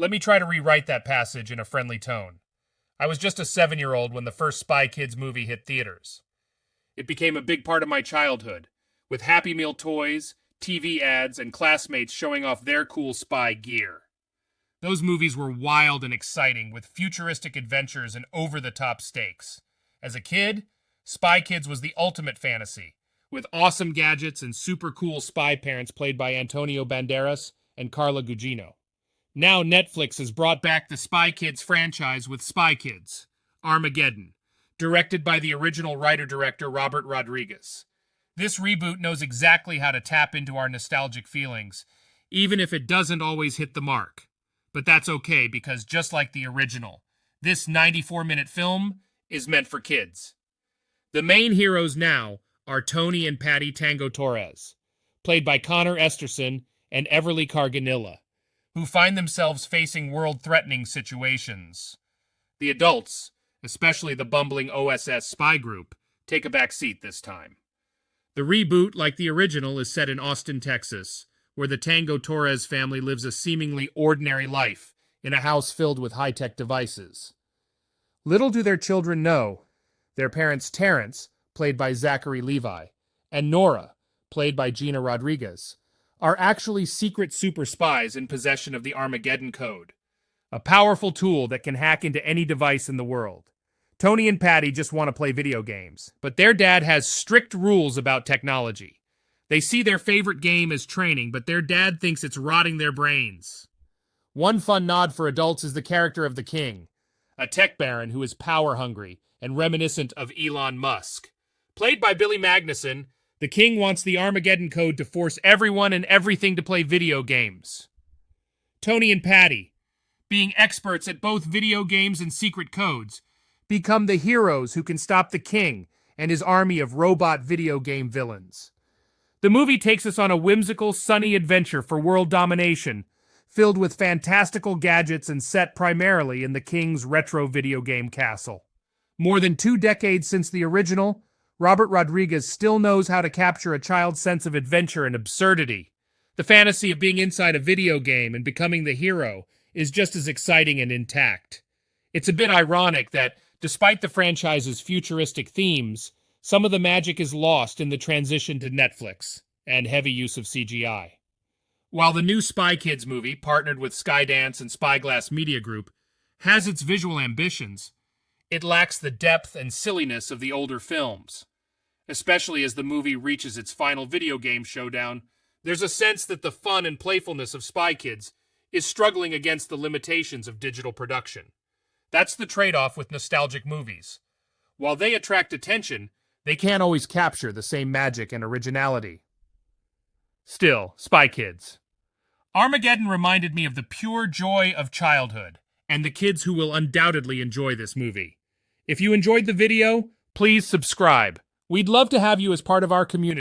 Let me try to rewrite that passage in a friendly tone. I was just a 7-year-old when the first Spy Kids movie hit theaters. It became a big part of my childhood, with Happy Meal toys, TV ads, and classmates showing off their cool spy gear. Those movies were wild and exciting, with futuristic adventures and over-the-top stakes. As a kid, Spy Kids was the ultimate fantasy, with awesome gadgets and super cool spy parents played by Antonio Banderas and Carla Gugino. Now Netflix has brought back the Spy Kids franchise with Spy Kids, Armageddon, directed by the original writer-director Robert Rodriguez. This reboot knows exactly how to tap into our nostalgic feelings, even if it doesn't always hit the mark. But that's okay, because just like the original, this 94-minute film is meant for kids. The main heroes now are Tony and Patty Tango Torres, played by Connor Esterson and Everly Carganilla, who find themselves facing world-threatening situations. The adults, especially the bumbling OSS spy group, take a back seat this time. The reboot, like the original, is set in Austin, Texas, where the Tango Torres family lives a seemingly ordinary life in a house filled with high-tech devices. Little do their children know, their parents Terrence, played by Zachary Levi, and Nora, played by Gina Rodriguez, are actually secret super spies in possession of the Armageddon code, a powerful tool that can hack into any device in the world. Tony and Patty just want to play video games, but their dad has strict rules about technology. They see their favorite game as training, but their dad thinks it's rotting their brains. One fun nod for adults is the character of the King, a tech baron who is power-hungry and reminiscent of Elon Musk. Played by Billy Magnuson, the King wants the Armageddon code to force everyone and everything to play video games. Tony and Patty, being experts at both video games and secret codes, become the heroes who can stop the King and his army of robot video game villains. The movie takes us on a whimsical, sunny adventure for world domination, filled with fantastical gadgets and set primarily in the King's retro video game castle. More than 2 decades since the original, Robert Rodriguez still knows how to capture a child's sense of adventure and absurdity. The fantasy of being inside a video game and becoming the hero is just as exciting and intact. It's a bit ironic that, despite the franchise's futuristic themes, some of the magic is lost in the transition to Netflix and heavy use of CGI. While the new Spy Kids movie, partnered with Skydance and Spyglass Media Group, has its visual ambitions, it lacks the depth and silliness of the older films. Especially as the movie reaches its final video game showdown, there's a sense that the fun and playfulness of Spy Kids is struggling against the limitations of digital production. That's the trade-off with nostalgic movies. While they attract attention, they can't always capture the same magic and originality. Still, Spy Kids. Armageddon reminded me of the pure joy of childhood, and the kids who will undoubtedly enjoy this movie. If you enjoyed the video, please subscribe. We'd love to have you as part of our community.